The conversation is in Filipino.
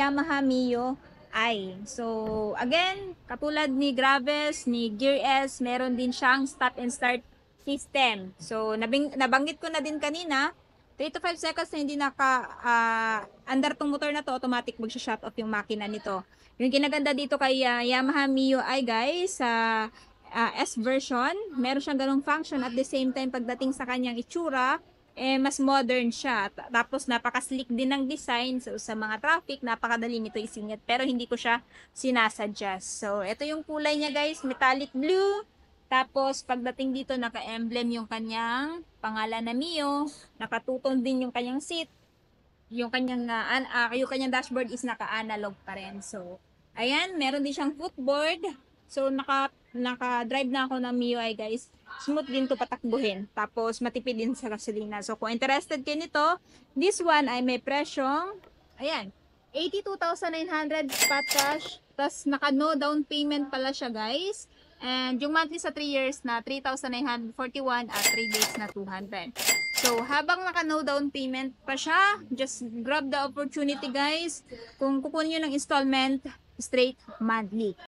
Yamaha Mio I. So, again, katulad ni Graves, ni Gear S, meron din siyang stop and start system. So, nabanggit ko na din kanina, 3 to 5 seconds na hindi andar tong motor na to, automatic mag-shut off yung makina nito. Yung kinaganda dito kay Yamaha Mio I guys, sa S version, meron siyang ganong function at the same time pagdating sa kanyang itsura, mas modern siya. Tapos napaka-slick din ng design. So, sa mga traffic, napakadali nito isingit. Pero hindi ko siya sinasuggest. So, ito yung kulay niya guys, metallic blue. Tapos, pagdating dito, naka-emblem yung kanyang pangalan na Mio. Nakatuton din yung kanyang seat. Yung kanyang dashboard is naka-analog pa rin. So, ayan, meron din siyang footboard. So, naka-drive na ako ng MIUI guys. Smooth din to patakbuhin. Tapos, matipid din sa gasolina. So, kung interested kayo nito, this one ay may presyong, ayan, 82,900 spot cash. Tapos, naka-no down payment pala siya guys. And yung monthly sa 3 years na 3,941 at 3 days na 200. So, habang naka-no down payment pa siya, just grab the opportunity guys. Kung kukunin nyo ng installment, straight monthly.